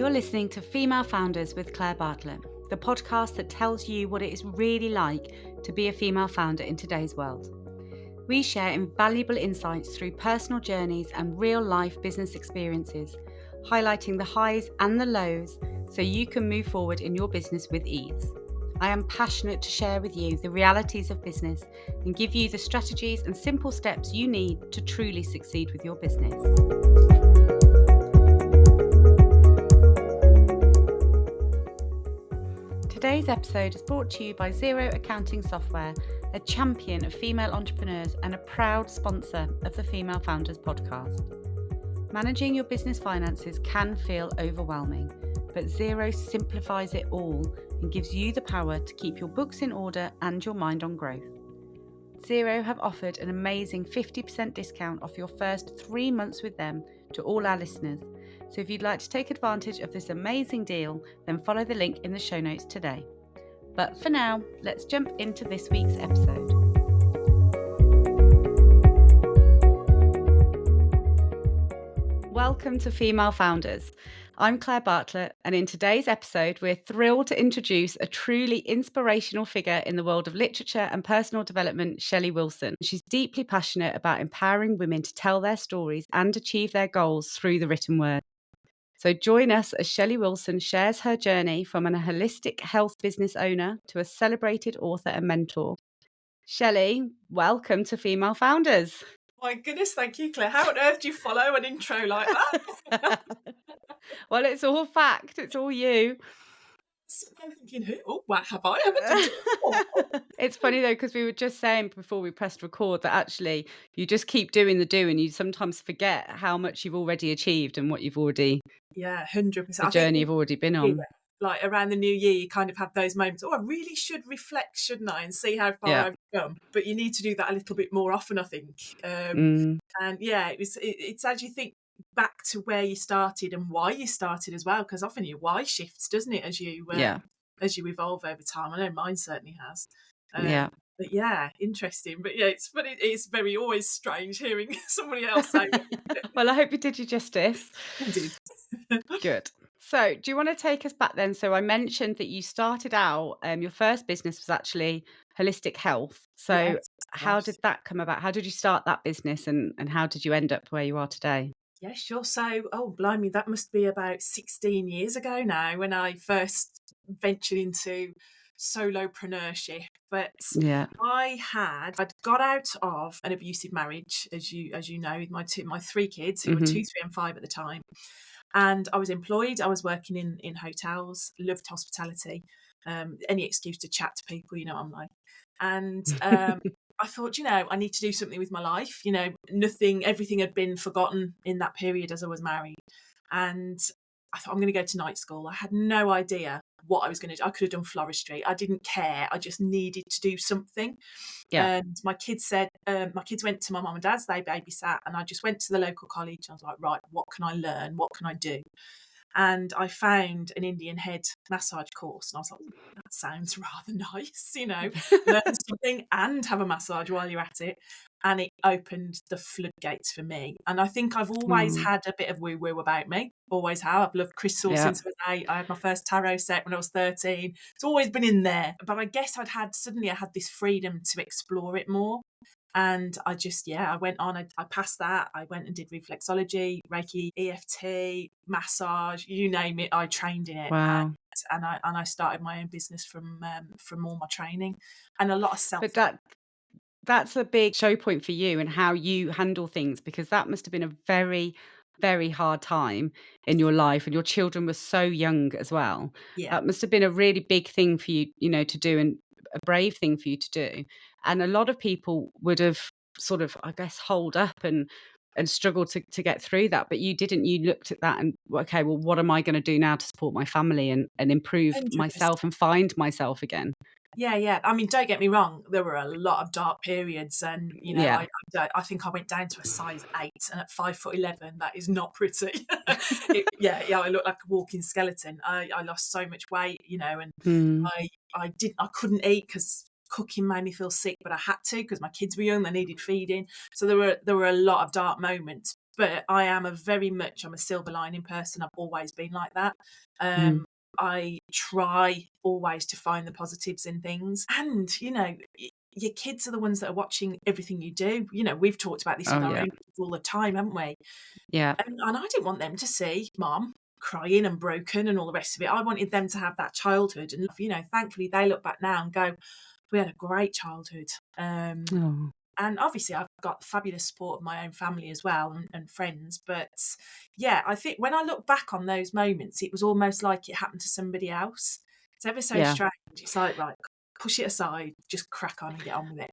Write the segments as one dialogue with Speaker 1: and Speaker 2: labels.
Speaker 1: You're listening to Female Founders with Claire Bartlett, the podcast that tells you what it is really like to be a female founder in today's world. We share invaluable insights through personal journeys and real-life business experiences, highlighting the highs and the lows so you can move forward in your business with ease. I am passionate to share with you the realities of business and give you the strategies and simple steps you need to truly succeed with your business. Today's episode is brought to you by Xero Accounting Software, a champion of female entrepreneurs and a proud sponsor of the Female Founders podcast. Managing your business finances can feel overwhelming, but Xero simplifies it all and gives you the power to keep your books in order and your mind on growth. Xero have offered an amazing 50% discount off your first 3 months with them to all our listeners. So if you'd like to take advantage of this amazing deal, then follow the link in the show notes today. But for now, let's jump into this week's episode. Welcome to Female Founders. I'm Claire Bartlett, and in today's episode, we're thrilled to introduce a truly inspirational figure in the world of literature and personal development, Shelley Wilson. She's deeply passionate about empowering women to tell their stories and achieve their goals through the written word. So join us as Shelley Wilson shares her journey from a holistic health business owner to a celebrated author and mentor. Shelley, welcome to Female Founders.
Speaker 2: My goodness, thank you, Claire. How on earth do you follow an intro like that?
Speaker 1: Well, it's all fact. It's all you.
Speaker 2: I'm thinking, what have I ever done before?
Speaker 1: It's funny though, because we were just saying before we pressed record that actually you just keep doing the do and you sometimes forget how much you've already achieved and what you've already,
Speaker 2: 100%.
Speaker 1: the journey you've already been on.
Speaker 2: Like around the new year, you kind of have those moments, I really should reflect, shouldn't I, and see how far I've come. But you need to do that a little bit more often, I think. And yeah, it's as you think back to where you started and why you started as well, because often your why shifts, doesn't it, as you evolve over time. I know mine certainly has. But yeah, interesting. But yeah, it's very always strange hearing somebody else say it.
Speaker 1: Well, I hope you did you justice.
Speaker 2: I did.
Speaker 1: Good. So do you want to take us back then? So I mentioned that you started out, your first business was actually holistic health. So how did that come about? How did you start that business and how did you end up where you are today?
Speaker 2: Yeah, sure. So, blimey, that must be about 16 years ago now when I first ventured into solopreneurship. But I'd got out of an abusive marriage, as you know, with my 3 kids who were 2, 3 and 5 at the time. And I was employed. I was working in hotels, loved hospitality, any excuse to chat to people, you know what I'm like. And I thought, I need to do something with my life. Everything had been forgotten in that period as I was married. And I thought, I'm going to go to night school. I had no idea what I was going to do. I could have done floristry. I didn't care. I just needed to do something. And my kids went to my mum and dad's, they babysat, and I just went to the local college. I was like, right, what can I learn? What can I do? And I found an Indian head massage course. And I was like, that sounds rather nice, learn something and have a massage while you're at it. And it opened the floodgates for me. And I think I've always had a bit of woo-woo about me. Always have. I've loved crystals since I was 8. I had my first tarot set when I was 13. It's always been in there. But I guess I had this freedom to explore it more. And I just, I went on, I passed that. I went and did reflexology, Reiki, EFT, massage, you name it. I trained in it.
Speaker 1: Wow.
Speaker 2: And I started my own business from all my training and a lot of self.
Speaker 1: But that's a big show point for you and how you handle things, because that must have been a very, very hard time in your life, and your children were so young as well. That must have been a really big thing for you, to do, and a brave thing for you to do. And a lot of people would have sort of, I guess, hold up and struggled to get through that. But you didn't. You looked at that and, okay, well, what am I going to do now to support my family and improve
Speaker 2: 100%.
Speaker 1: myself and find myself again?
Speaker 2: Yeah. I mean, don't get me wrong. There were a lot of dark periods, and I think I went down to a size 8, and at 5'11", that is not pretty. I look like a walking skeleton. I lost so much weight, and I couldn't eat because cooking made me feel sick, but I had to because my kids were young. They needed feeding, so there were a lot of dark moments. but I am I'm a silver lining person. I've always been like that. I try always to find the positives in things. And, your kids are the ones that are watching everything you do. We've talked about this with our own kids all the time, haven't we?
Speaker 1: Yeah.
Speaker 2: And I didn't want them to see Mom crying and broken and all the rest of it. I wanted them to have that childhood. And, thankfully they look back now and go, we had a great childhood. And obviously I've got fabulous support of my own family as well and friends. But yeah, I think when I look back on those moments, it was almost like it happened to somebody else. It's ever so strange. It's like, right, push it aside, just crack on and get on with it.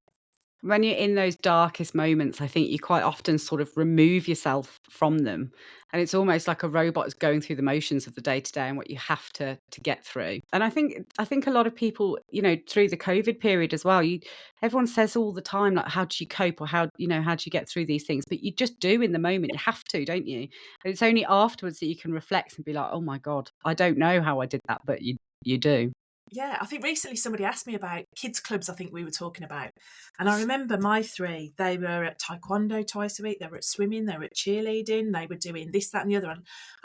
Speaker 1: When you're in those darkest moments, I think you quite often sort of remove yourself from them. And it's almost like a robot is going through the motions of the day to day and what you have to get through. And I think a lot of people, through the COVID period as well, everyone says all the time, like, how do you cope, or how do you get through these things? But you just do in the moment. You have to, don't you? And it's only afterwards that you can reflect and be like, oh my God, I don't know how I did that, but you do.
Speaker 2: Yeah, I think recently somebody asked me about kids' clubs, I think we were talking about. And I remember my three, they were at taekwondo twice a week, they were at swimming, they were at cheerleading, they were doing this, that and the other. And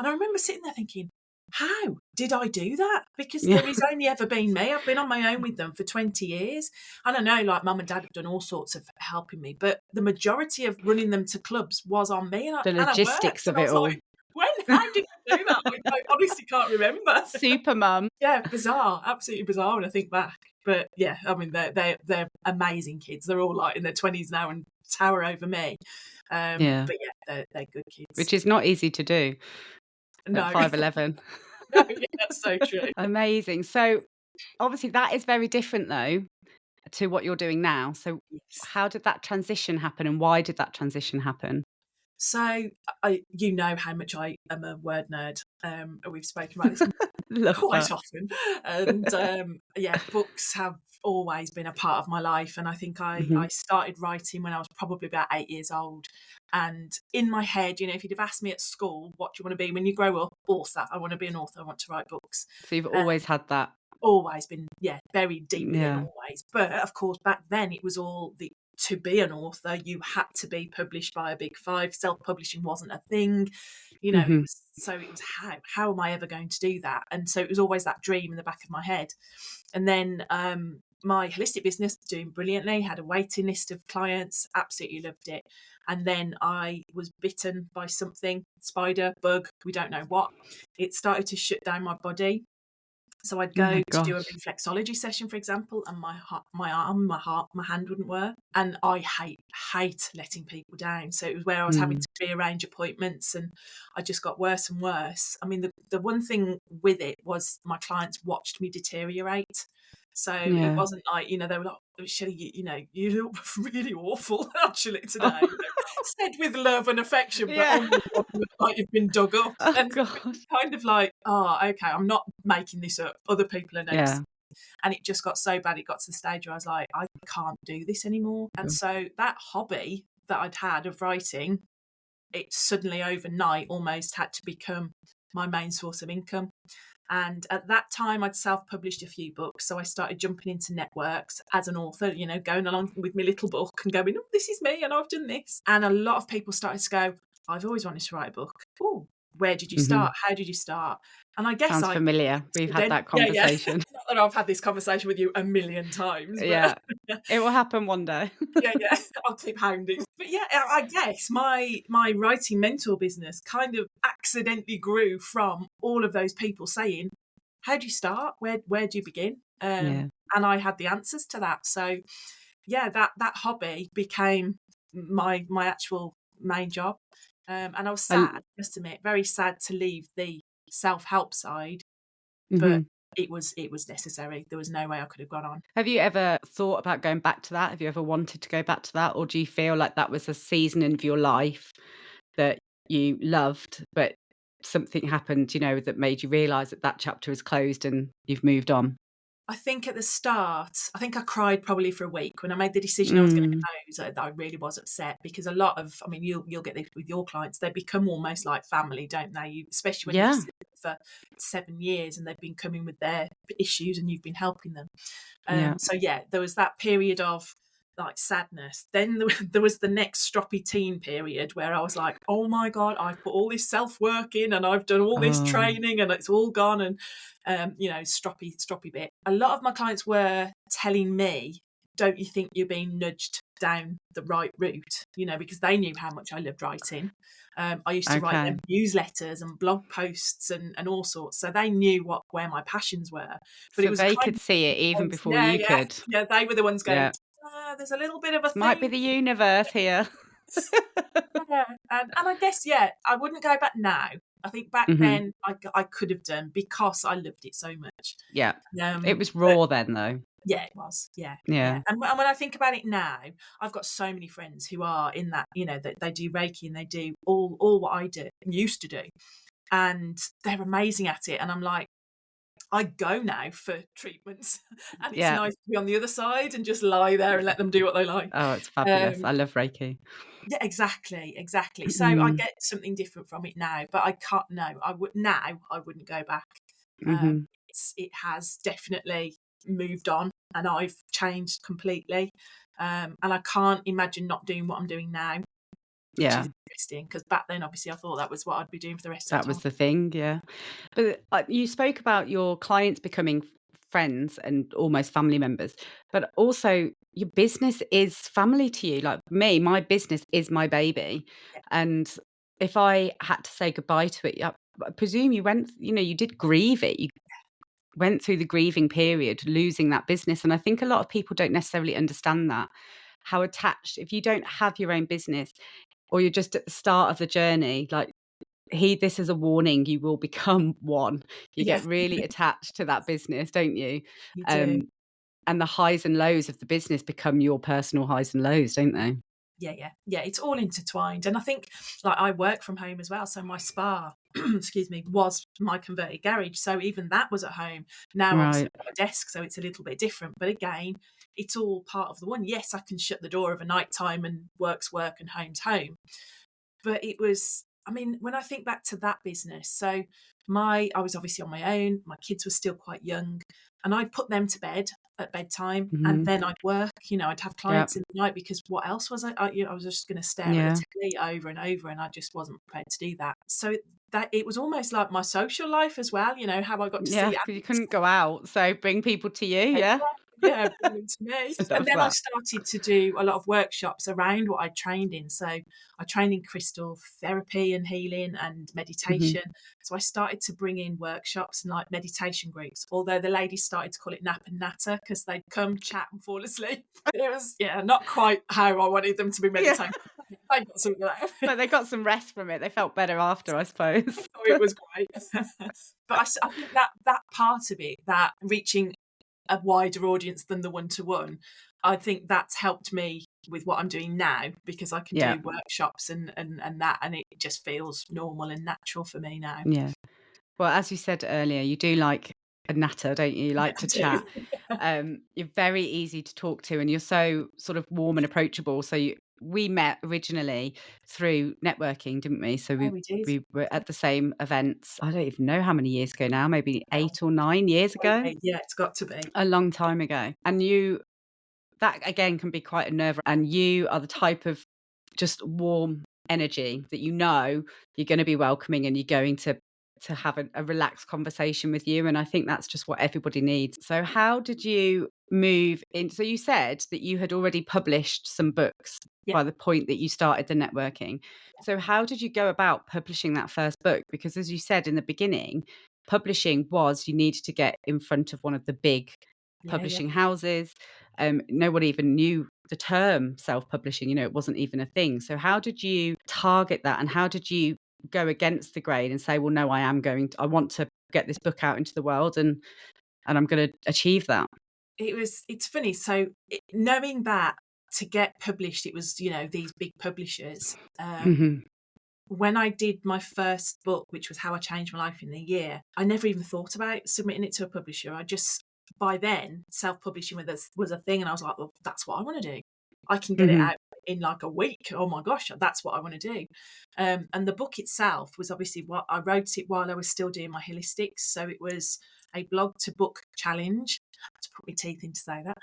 Speaker 2: I remember sitting there thinking, how did I do that? Because there has only ever been me. I've been on my own with them for 20 years. And I know, like, Mum and Dad have done all sorts of helping me, but the majority of running them to clubs was on me.
Speaker 1: The logistics of it all.
Speaker 2: Like, how did I do that? I honestly can't remember.
Speaker 1: Super mum.
Speaker 2: Yeah, bizarre, absolutely bizarre when I think back. But yeah, I mean, they're amazing kids. They're all like in their 20s now and tower over me. But yeah, they're good kids.
Speaker 1: Which is not easy to do.
Speaker 2: No.
Speaker 1: At 5'11".
Speaker 2: No, yeah, that's so true.
Speaker 1: Amazing. So obviously that is very different though to what you're doing now. So how did that transition happen, and why did that transition happen?
Speaker 2: So, you know how much I am a word nerd. We've spoken about this quite often. And books have always been a part of my life. And I think I started writing when I was probably about 8 years old. And in my head, if you'd have asked me at school, what do you want to be when you grow up? Author. I want to be an author. I want to write books.
Speaker 1: So you've always had that?
Speaker 2: Always been, buried deep within always. But of course, back then it was all to be an author, you had to be published by a big five. Self-publishing wasn't a thing, it was how am I ever going to do that? And so it was always that dream in the back of my head. And then my holistic business doing brilliantly, had a waiting list of clients, absolutely loved it. And then I was bitten by something, spider, bug, we don't know what. It started to shut down my body. So I'd go to do a reflexology session, for example, and my hand wouldn't work. And I hate letting people down. So it was where I was having to rearrange appointments, and I just got worse and worse. I mean, the one thing with it was my clients watched me deteriorate. So it wasn't like, they were like, Shelley, you look really awful actually today. Said with love and affection, but oh my God, you look like you've been dug up. And kind of like, okay, I'm not making this up. Other people are noticing. And it just got so bad. It got to the stage where I was like, I can't do this anymore. And so that hobby that I'd had of writing, it suddenly overnight almost had to become my main source of income. And at that time, I'd self-published a few books. So I started jumping into networks as an author, going along with my little book and going, oh, this is me and I've done this. And a lot of people started to go, I've always wanted to write a book. Oh, where did you start? How did you start? And I guess
Speaker 1: sounds familiar. We've had that conversation.
Speaker 2: Not that I've had this conversation with you a million times. But
Speaker 1: yeah, it will happen one day.
Speaker 2: yeah, I'll keep hounding. But yeah, I guess my writing mentor business kind of accidentally grew from all of those people saying, how do you start? Where do you begin? And I had the answers to that. So yeah, that hobby became my actual main job. And I was sad, I must admit, very sad to leave the self-help side, but it was necessary. There was no way I could have gone on.
Speaker 1: Have you ever thought about going back to that? Have you ever wanted to go back to that? Or do you feel like that was a season of your life that you loved, but something happened, that made you realise that chapter is closed and you've moved on?
Speaker 2: I think at the start, I cried probably for a week when I made the decision I was going to close. That I really was upset because a lot of, you'll get this with your clients, they become almost like family, don't they? Especially when you've seen them for 7 years and they've been coming with their issues and you've been helping them. So there was that period of like sadness. Then there was the next stroppy teen period where I was like, oh my God, I've put all this self-work in and I've done all this training and it's all gone. And, stroppy bit. A lot of my clients were telling me, don't you think you're being nudged down the right route? Because they knew how much I loved writing. I used to write them newsletters and blog posts and all sorts. So they knew where my passions were. But
Speaker 1: so
Speaker 2: it was
Speaker 1: they
Speaker 2: kind
Speaker 1: could
Speaker 2: of
Speaker 1: see it even before you could.
Speaker 2: Yeah, they were the ones going, there's a little bit of a
Speaker 1: thing. Might be the universe here.
Speaker 2: Yeah. And I guess, I wouldn't go back now. I think back then I could have done because I loved it so much.
Speaker 1: Yeah. It was raw then, though.
Speaker 2: Yeah, it was. Yeah. And when I think about it now, I've got so many friends who are in that, that they do Reiki and they do all what I do and used to do. And they're amazing at it. And I'm like, I go now for treatments and it's nice to be on the other side and just lie there and let them do what they like.
Speaker 1: Oh, it's fabulous. I love Reiki.
Speaker 2: Yeah, exactly. So I get something different from it now, but I can't. No, I wouldn't go back. It has definitely moved on, and I've changed completely. And I can't imagine not doing what I'm doing now. Which is interesting because back then, obviously, I thought that was what I'd be doing for the rest of the time.
Speaker 1: That was the thing, yeah. But you spoke about your clients becoming friends and almost family members, but also your business is family to you. Like me, my business is my baby.
Speaker 2: Yeah.
Speaker 1: And if I had to say goodbye to it, I presume you went, you did grieve it. You went through the grieving period, losing that business. And I think a lot of people don't necessarily understand that, how attached, if you don't have your own business or you're just at the start of the journey, like this is a warning, you will become one. You get really attached to that business, don't you?
Speaker 2: You do.
Speaker 1: And the highs and lows of the business become your personal highs and lows, don't they?
Speaker 2: Yeah, it's all intertwined. And I think, like, I work from home as well, so my spa excuse me, was my converted garage, so even that was at home. Now obviously I've got a desk, so it's a little bit different, but again, it's all part of the one. Yes, I can shut the door of a night time and work's work and home's home, but it was, I mean, when I think back to that business, so I was obviously on my own, my kids were still quite young, and I'd put them to bed at bedtime and then I'd work, I'd have clients in the night because what else was I was just going to stare at the telly over and over, and I just wasn't prepared to do that. So that it was almost like my social life as well, how I got to see it.
Speaker 1: You couldn't go out, so bring people to you,
Speaker 2: bring them to me. And then I started to do a lot of workshops around what I trained in. So I trained in crystal therapy and healing and meditation. So I started to bring in workshops and like meditation groups, although the ladies started to call it nap and natter because they'd come, chat and fall asleep. It was, not quite how I wanted them to be meditating. They got some of that.
Speaker 1: But they got some rest from it. They felt better after, I suppose.
Speaker 2: Oh, it was great. But I think that part of it, that reaching a wider audience than the one-to-one, I think that's helped me with what I'm doing now because I can do workshops and that, and it just feels normal and natural for me now.
Speaker 1: Yeah. Well, as you said earlier, you do like a natter, don't you? You like to chat. You're very easy to talk to and you're so sort of warm and approachable. So we met originally through networking, didn't we? So we were at the same events. I don't even know how many years ago now, maybe 8 or 9 years ago.
Speaker 2: Yeah, it's got to be.
Speaker 1: A long time ago. And that again can be quite a nerve. And you are the type of just warm energy that you're going to be welcoming and you're going to have a relaxed conversation with you. And I think that's just what everybody needs. So how did you move in? So you said that you had already published some books by the point that you started the networking. So how did you go about publishing that first book? Because as you said in the beginning, publishing was you needed to get in front of one of the big publishing houses. Nobody even knew the term self-publishing, it wasn't even a thing. So how did you target that and how did you go against the grain and say, well, no, I want to get this book out into the world and I'm going to achieve that?
Speaker 2: It's funny. So knowing that to get published, it was, these big publishers. When I did my first book, which was How I Changed My Life in a Year, I never even thought about submitting it to a publisher. By then, self-publishing was a thing. And I was like, well, that's what I want to do. I can get it out in like a week. Oh my gosh, that's what I want to do. And the book itself was obviously I wrote it while I was still doing my holistics. So it was a blog to book challenge. I had to put my teeth in to say that.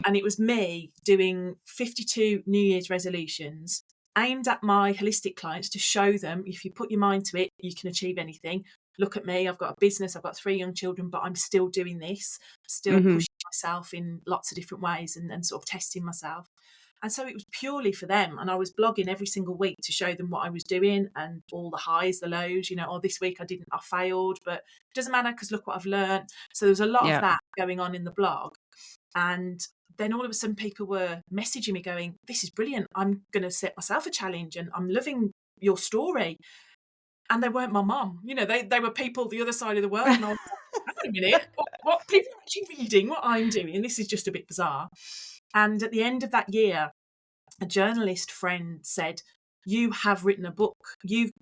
Speaker 2: And it was me doing 52 New Year's resolutions aimed at my holistic clients to show them if you put your mind to it, you can achieve anything. Look at me, I've got a business, I've got 3 young children, but I'm still doing this, still pushing myself in lots of different ways and sort of testing myself. And so it was purely for them. And I was blogging every single week to show them what I was doing and all the highs, the lows, this week I failed, but it doesn't matter because look what I've learned. So there was a lot of that going on in the blog. And then all of a sudden people were messaging me going, this is brilliant. I'm going to set myself a challenge and I'm loving your story. And they weren't my mum. They were people the other side of the world. And I was like, hang on a minute, what people are actually reading what I'm doing? This is just a bit bizarre. And at the end of that year, a journalist friend said, you have written a book. You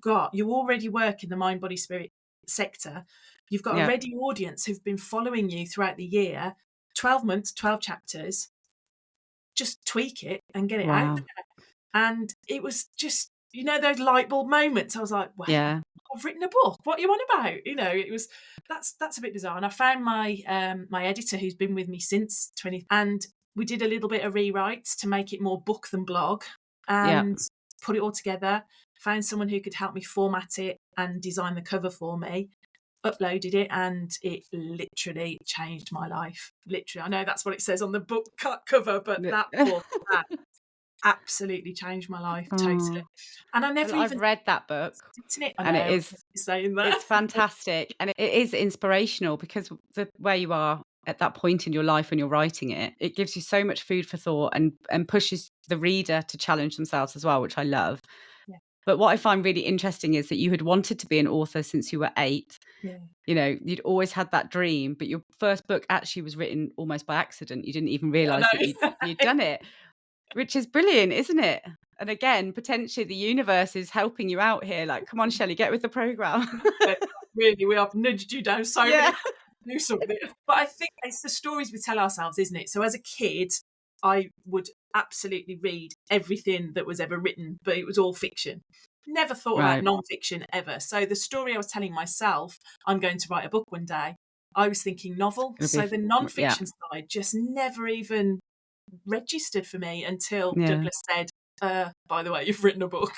Speaker 2: already work in the mind, body, spirit sector. You've got a ready audience who've been following you throughout the year. 12 months, 12 chapters, just tweak it and get it out there. And it was just, those light bulb moments. I was like, wow, I've written a book. What are you on about? That's a bit bizarre. And I found my my editor who's been with me since 20, and we did a little bit of rewrites to make it more book than blog and put it all together. Found someone who could help me format it and design the cover for me. Uploaded it and it literally changed my life. Literally, I know that's what it says on the book cover, but that book absolutely changed my life totally. And
Speaker 1: I've read that book, and it is
Speaker 2: saying that
Speaker 1: it's fantastic, and it is inspirational because where you are at that point in your life when you're writing it, it gives you so much food for thought and pushes the reader to challenge themselves as well, which I love. But what I find really interesting is that you had wanted to be an author since you were 8. You'd always had that dream, but your first book actually was written almost by accident. You didn't even realise that you'd done it, which is brilliant, isn't it? And again, potentially the universe is helping you out here. Like, come on, Shelley, get with the programme.
Speaker 2: Really, we have nudged you down so many to do something. But I think it's the stories we tell ourselves, isn't it? So as a kid, I would absolutely read everything that was ever written, but it was all fiction. Never thought about non-fiction ever. So the story I was telling myself, I'm going to write a book one day, I was thinking novel. So the non-fiction side just never even registered for me until Douglas said, by the way, you've written a book.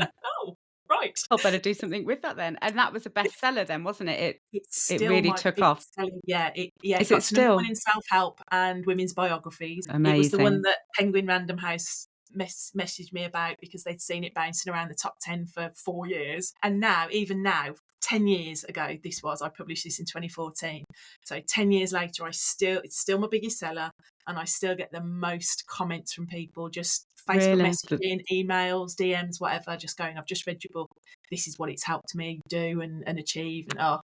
Speaker 2: Oh, right.
Speaker 1: I'll better do something with that then. And that was a bestseller then, wasn't it?
Speaker 2: It
Speaker 1: really took off.
Speaker 2: It got to number 1 in self-help and women's biographies.
Speaker 1: Amazing.
Speaker 2: It was the one that Penguin Random House messaged me about because they'd seen it bouncing around the top 10 for 4 years. And even now, 10 years ago, I published this in 2014. So 10 years later, it's still my biggest seller, and I still get the most comments from people, just Facebook messaging, emails, DMs, whatever, just going, I've just read your book. This is what it's helped me do and achieve. And that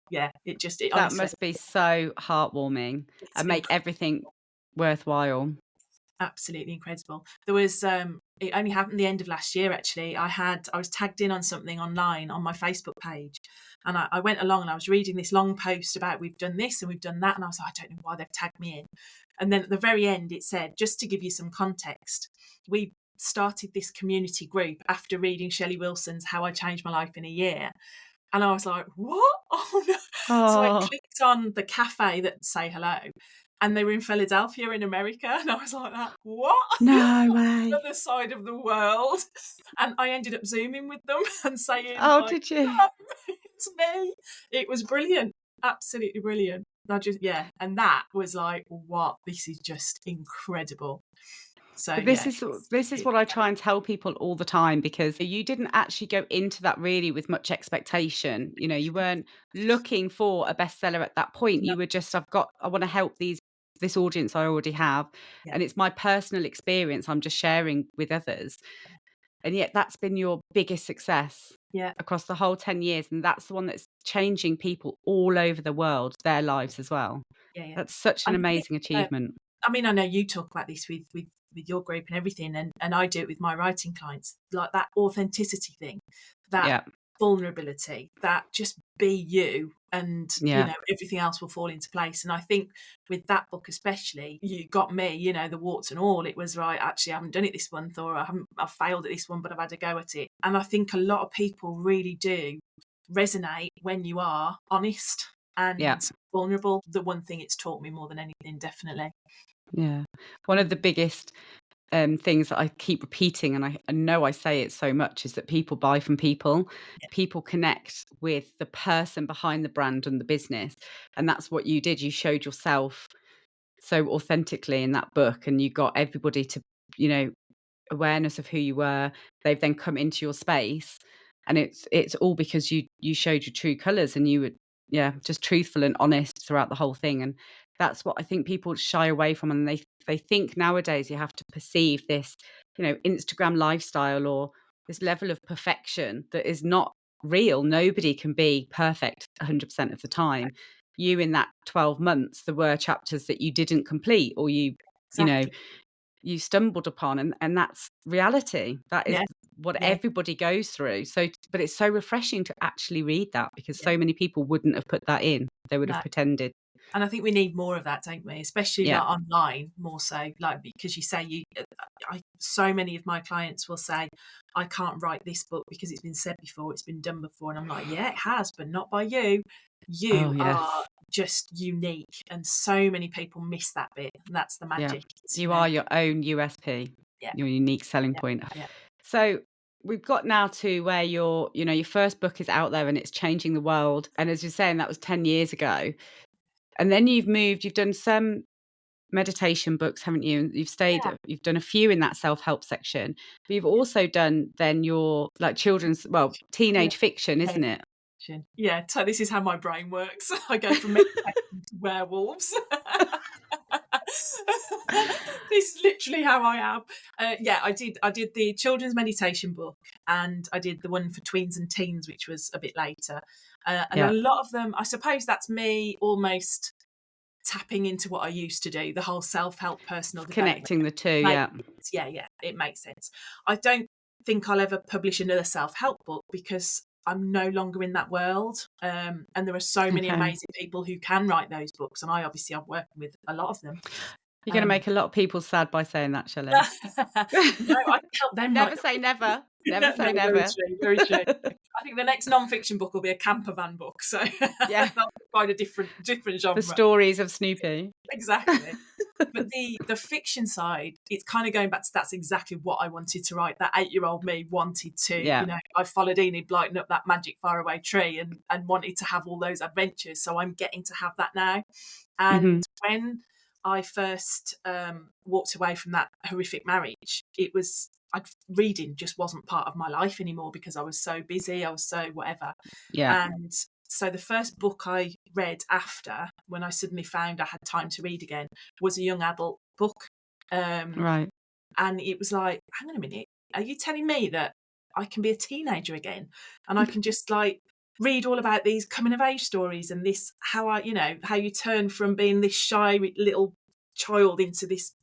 Speaker 2: honestly,
Speaker 1: must be so heartwarming and make everything worthwhile.
Speaker 2: Absolutely incredible. There was it only happened the end of last year actually. I was tagged in on something online on my Facebook page, and I went along and I was reading this long post about we've done this and we've done that, and I was like, I don't know why they've tagged me in. And then at the very end it said, just to give you some context, we started this community group after reading Shelley Wilson's How I Changed My Life in a Year. And I was like, what? Oh no. So I clicked on the cafe that say hello, and they were in Philadelphia in America. And I was like, what?
Speaker 1: No way.
Speaker 2: The other side of the world. And I ended up Zooming with them and saying,
Speaker 1: did you?
Speaker 2: No, it's me. It was brilliant. Absolutely brilliant. And that was like, what? This is just incredible. So
Speaker 1: this is what I try and tell people all the time, because you didn't actually go into that really with much expectation. You weren't looking for a bestseller at that point. No. You were just, I want to help this audience I already have. Yeah. And it's my personal experience I'm just sharing with others. And yet that's been your biggest success across the whole 10 years. And that's the one that's changing people all over the world, their lives as well. Yeah. That's such an amazing achievement.
Speaker 2: I mean, I know you talk about this with your group and everything, and I do it with my writing clients, like that authenticity thing, that vulnerability, that just be you, and everything else will fall into place. And I think with that book especially, you got me, the warts and all. It was right, actually I haven't done it this month, or I've failed at this one, but I've had a go at it. And I think a lot of people really do resonate when you are honest and vulnerable. The one thing it's taught me more than anything, definitely.
Speaker 1: Yeah. One of the biggest things that I keep repeating, and I know I say it so much, is that people buy from people.
Speaker 2: Yeah.
Speaker 1: People connect with the person behind the brand and the business. And that's what you did. You showed yourself so authentically in that book, and you got everybody to, awareness of who you were. They've then come into your space, and it's all because you showed your true colors, and you were just truthful and honest throughout the whole thing. And that's what I think people shy away from, and they think nowadays you have to perceive this Instagram lifestyle or this level of perfection that is not real. Nobody can be perfect 100% of the time. You, in that 12 months, there were chapters that you didn't complete, or
Speaker 2: Exactly.
Speaker 1: you stumbled upon, and that's reality. That is
Speaker 2: Yeah.
Speaker 1: what
Speaker 2: Yeah.
Speaker 1: everybody goes through. So, but it's so refreshing to actually read that, because
Speaker 2: Yeah.
Speaker 1: so many people wouldn't have put that in. They would
Speaker 2: No.
Speaker 1: have pretended.
Speaker 2: And I think we need more of that, don't we? Especially like online, more so, like, because you say so many of my clients will say, I can't write this book because it's been said before, it's been done before. And I'm like, yeah, it has, but not by you. You are just unique. And so many people miss that bit. And that's the magic.
Speaker 1: You are your own USP, your unique selling point.
Speaker 2: Yeah.
Speaker 1: So we've got now to where your first book is out there and it's changing the world. And as you're saying, that was 10 years ago. And then you've done some meditation books, haven't you? And you've done a few in that self-help section, but you've also done then your children's, teenage fiction, isn't it?
Speaker 2: Yeah, so this is how my brain works. I go from meditation to werewolves. This is literally how I am. I did the children's meditation book, and I did the one for tweens and teens, which was a bit later. And a lot of them, I suppose that's me almost tapping into what I used to do, the whole self-help, personal
Speaker 1: Connecting
Speaker 2: development.
Speaker 1: the two,
Speaker 2: Yeah, it makes sense. I don't think I'll ever publish another self-help book because I'm no longer in that world. And there are so many amazing people who can write those books, and I'm working with a lot of them.
Speaker 1: You're going to make a lot of people sad by saying that, Shelley.
Speaker 2: No, I can help them.
Speaker 1: Never say never. Never say never.
Speaker 2: Very true, very true. I think the next non-fiction book will be a camper van book, so that'll be quite a different genre.
Speaker 1: The stories of Snoopy.
Speaker 2: Exactly. But the fiction side, it's kind of going back to that's exactly what I wanted to write. That 8-year-old me wanted to, I followed Enid Blyton up that magic faraway tree and wanted to have all those adventures. So I'm getting to have that now. And when I first walked away from that horrific marriage, reading just wasn't part of my life anymore because I was so busy, I was so whatever.
Speaker 1: Yeah.
Speaker 2: And so the first book I read after, when I suddenly found I had time to read again, was a young adult book.
Speaker 1: Right.
Speaker 2: And it was like, hang on a minute, are you telling me that I can be a teenager again? And I can just read all about these coming of age stories and this, how you turn from being this shy little child into this,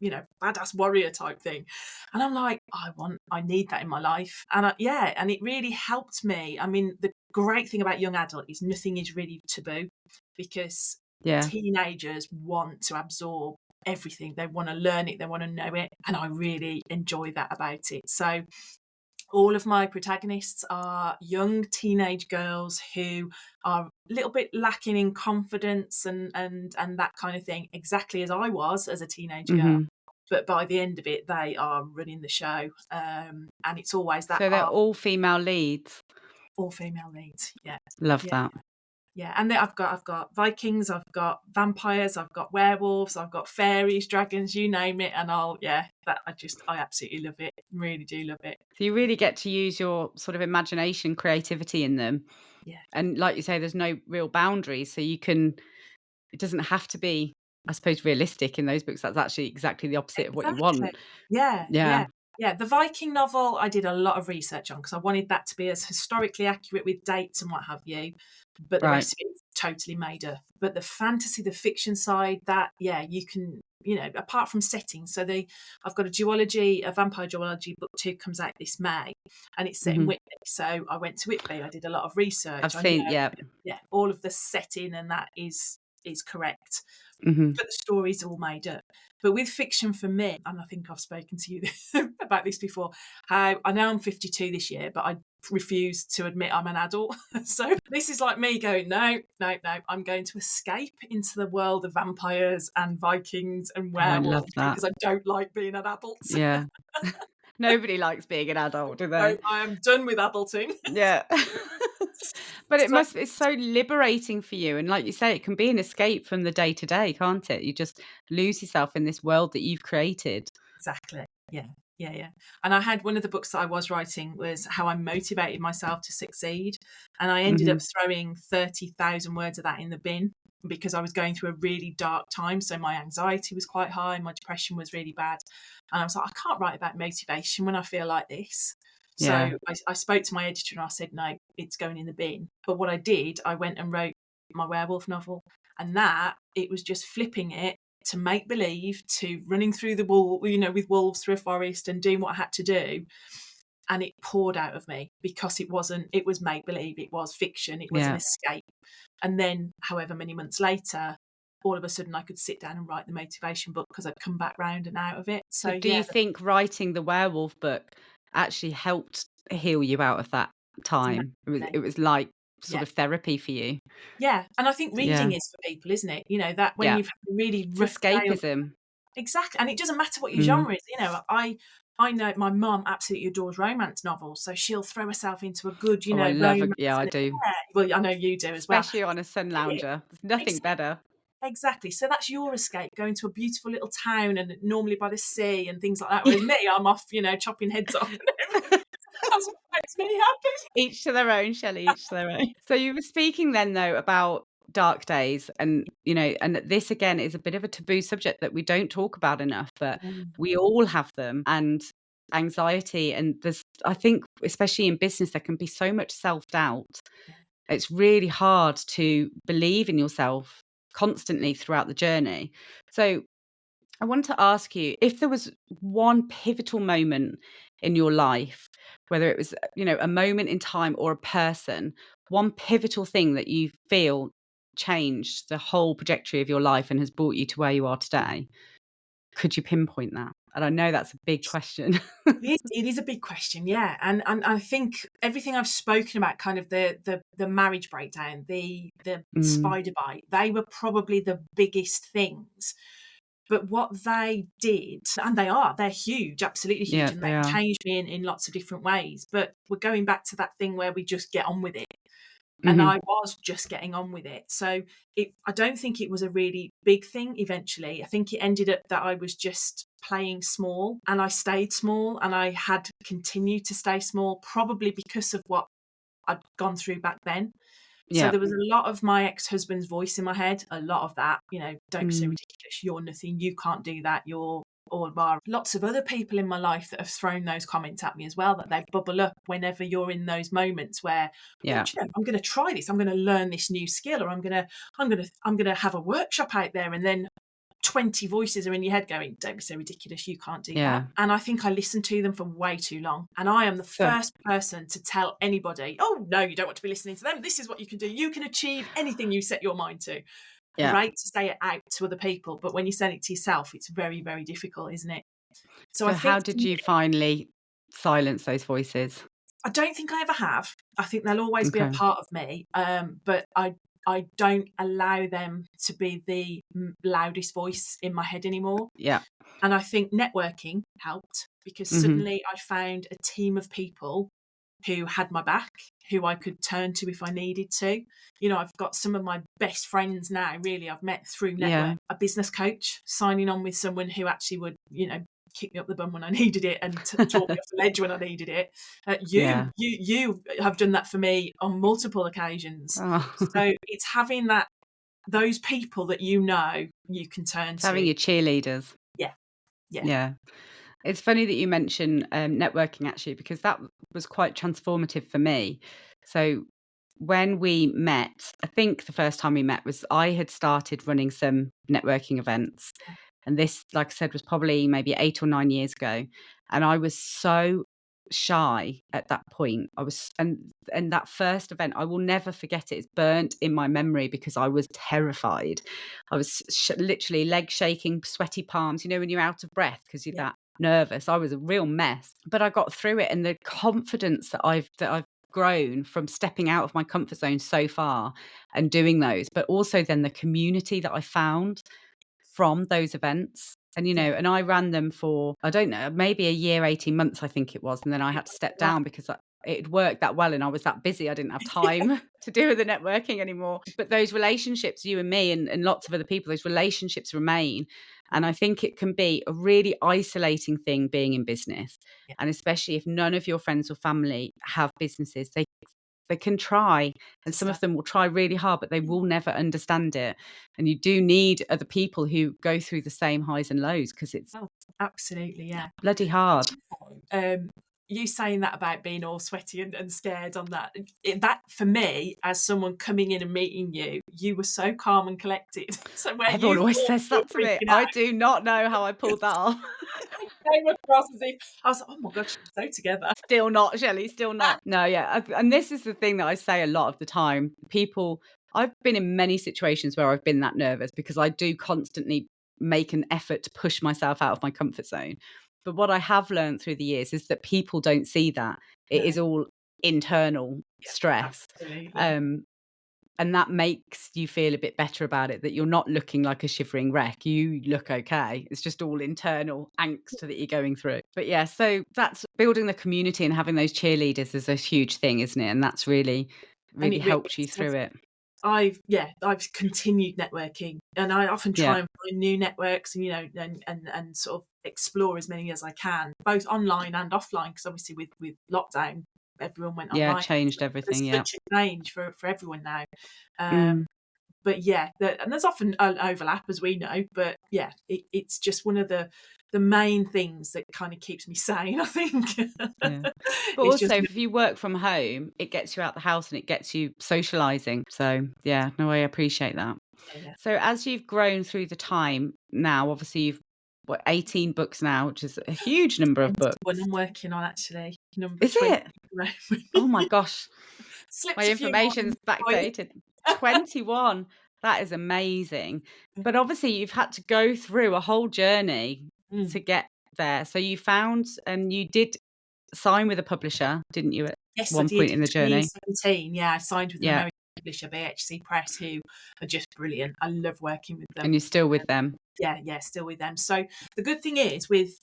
Speaker 2: badass warrior type thing. And I'm like, I need that in my life. And and it really helped me. I mean, the great thing about young adult is nothing is really taboo, because teenagers want to absorb everything. They want to learn it, they want to know it. And I really enjoy that about it. So all of my protagonists are young teenage girls who are a little bit lacking in confidence and that kind of thing, exactly as I was as a teenage girl. But by the end of it, they are running the show. And it's always that.
Speaker 1: So they're all female leads.
Speaker 2: All female leads, yeah.
Speaker 1: Love that.
Speaker 2: Yeah, and then I've got Vikings, I've got vampires, I've got werewolves, I've got fairies, dragons, you name it, and I absolutely love it. Really do love it.
Speaker 1: So you really get to use your sort of imagination, creativity in them.
Speaker 2: Yeah.
Speaker 1: And like you say, there's no real boundaries, so it doesn't have to be, I suppose, realistic in those books. That's actually exactly the opposite of what you want.
Speaker 2: Yeah. The Viking novel, I did a lot of research on because I wanted that to be as historically accurate with dates and what have you. But the rest of it is totally made up. But the fantasy, the fiction side, you can, apart from settings. So I've got a vampire duology book 2 comes out this May, and it's set in Whitby. So I went to Whitby. I did a lot of research.
Speaker 1: I've seen,
Speaker 2: all of the setting and that is correct. But the story's all made up. But with fiction for me, and I think I've spoken to you about this before, how I know I'm 52 this year, but refuse to admit I'm an adult. So this is like me going, no, I'm going to escape into the world of vampires and Vikings and werewolves because I don't like being an adult.
Speaker 1: Yeah. Nobody likes being an adult, do they?
Speaker 2: No, I am done with adulting.
Speaker 1: Yeah. But it's so liberating for you. And like you say, it can be an escape from the day to day, can't it? You just lose yourself in this world that you've created.
Speaker 2: Exactly. Yeah. And I had one of the books that I was writing was how I motivated myself to succeed. And I ended up throwing 30,000 words of that in the bin because I was going through a really dark time. So my anxiety was quite high. My depression was really bad. And I was like, I can't write about motivation when I feel like this. So I spoke to my editor and I said, no, it's going in the bin. But what I did, I went and wrote my werewolf novel. And it was just flipping it to make believe, to running through the wall, with wolves through a forest and doing what I had to do. And it poured out of me because it was make believe, it was fiction, it was an escape. And then, however many months later, all of a sudden I could sit down and write the motivation book because I'd come back round and out of it.
Speaker 1: So do you think writing the werewolf book actually helped heal you out of that time? It was like sort of therapy for you.
Speaker 2: Yeah. And I think reading is for people, isn't it? That when you've had a really rough
Speaker 1: escapism.
Speaker 2: Exactly. And it doesn't matter what your genre is. I know my mum absolutely adores romance novels, so she'll throw herself into a good,
Speaker 1: I love
Speaker 2: romance.
Speaker 1: I do.
Speaker 2: Well, I know you do as well.
Speaker 1: Especially on a sun lounger. There's nothing better.
Speaker 2: Exactly. So that's your escape, going to a beautiful little town and normally by the sea and things like that. Whereas me, I'm off, chopping heads off and everything. That's what makes me happy.
Speaker 1: Each to their own, Shelley, each to their own. So you were speaking then, though, about dark days and, and this again is a bit of a taboo subject that we don't talk about enough, but we all have them, and anxiety. And I think, especially in business, there can be so much self-doubt. It's really hard to believe in yourself constantly throughout the journey. So I want to ask you, if there was one pivotal moment in your life, whether it was, a moment in time or a person, one pivotal thing that you feel changed the whole trajectory of your life and has brought you to where you are today, could you pinpoint that? And I know that's a big question.
Speaker 2: It is a big question, yeah. And I think everything I've spoken about, kind of the marriage breakdown, the spider bite, they were probably the biggest things. But what they did, and they're huge, absolutely huge, and they changed me in lots of different ways. But we're going back to that thing where we just get on with it. And I was just getting on with it. So I don't think it was a really big thing eventually. I think it ended up that I was just playing small, and I stayed small, and I had continued to stay small, probably because of what I'd gone through back then. So there was a lot of my ex-husband's voice in my head, a lot of that, don't be so ridiculous, you're nothing, you can't do that, you're all bar. Lots of other people in my life that have thrown those comments at me as well, that they bubble up whenever you're in those moments where, I'm going to try this, I'm going to learn this new skill, or I'm going to have a workshop out there, and then 20 voices are in your head going, don't be so ridiculous, you can't do that. And I think I listened to them for way too long. And I am the first person to tell anybody, oh, no, you don't want to be listening to them. This is what you can do. You can achieve anything you set your mind to. Great to say it out to other people. But when you say it to yourself, it's very, very difficult, isn't it?
Speaker 1: So how did you finally silence those voices?
Speaker 2: I don't think I ever have. I think they'll always be a part of me. But I don't allow them to be the loudest voice in my head anymore.
Speaker 1: Yeah.
Speaker 2: And I think networking helped, because suddenly I found a team of people who had my back, who I could turn to if I needed to. I've got some of my best friends now, really, I've met through network. A business coach, signing on with someone who actually would, kick me up the bum when I needed it and talk me off the ledge when I needed it. You have done that for me on multiple occasions. So it's having those people that you can turn to.
Speaker 1: Having your cheerleaders. Yeah. It's funny that you mention networking, actually, because that was quite transformative for me. So when we met, I think the first time we met was I had started running some networking events. And this, like I said, was probably maybe 8 or 9 years ago. And I was so shy at that point. And that first event, I will never forget it. It's burnt in my memory because I was terrified. I was literally leg shaking, sweaty palms, when you're out of breath because you're that nervous. I was a real mess, but I got through it. And the confidence that I've grown from stepping out of my comfort zone so far and doing those, but also then the community that I found from those events. And, you know, and I ran them for, I don't know, maybe a year, 18 months, I think it was. And then I had to step down because it worked that well and I was that busy. I didn't have time to do the networking anymore. But those relationships, you and me and lots of other people, those relationships remain. And I think it can be a really isolating thing being in business.
Speaker 2: Yeah.
Speaker 1: And especially if none of your friends or family have businesses, they can try, and some of them will try really hard, but they will never understand it. And you do need other people who go through the same highs and lows, because it's
Speaker 2: absolutely, yeah,
Speaker 1: bloody hard.
Speaker 2: You saying that about being all sweaty and scared on that for me, as someone coming in and meeting you, you were so calm and collected. So where
Speaker 1: Everyone always says that to me. I do not know how I pulled that off.
Speaker 2: Came across as if I was like, oh my God, she's so together.
Speaker 1: Still not, Shelley, still not. No, yeah. And this is the thing that I say a lot of the time. I've been in many situations where I've been that nervous because I do constantly make an effort to push myself out of my comfort zone. But what I have learned through the years is that people don't see that. It is all internal stress. And that makes you feel a bit better about it, that you're not looking like a shivering wreck. You look okay. It's just all internal angst that you're going through. But yeah, so that's building the community and having those cheerleaders is a huge thing, isn't it? And that's really helped you through it.
Speaker 2: I've continued networking, and I often try and find new networks and, you know, and sort of explore as many as I can, both online and offline, because obviously with lockdown, everyone went online.
Speaker 1: Yeah, changed everything.
Speaker 2: There's such a change for everyone now. But yeah, and there's often an overlap, as we know. But yeah, it's just one of the main things that kind of keeps me sane, I think.
Speaker 1: But also, if you work from home, it gets you out the house and it gets you socialising. So yeah, no, I appreciate that. Yeah. So as you've grown through the time now, obviously you've 18 books now, which is a huge number of books.
Speaker 2: What I'm working on, actually.
Speaker 1: Is it? Oh my gosh. My information's backdated. 21. That is amazing. But obviously you've had to go through a whole journey to get there. So you found, and you did sign with a publisher, didn't you, at one point in the journey?
Speaker 2: 2017, yeah, I signed with an American publisher, BHC Press, who are just brilliant. I love working with them.
Speaker 1: And you're still with them?
Speaker 2: Yeah, still with them. So the good thing is with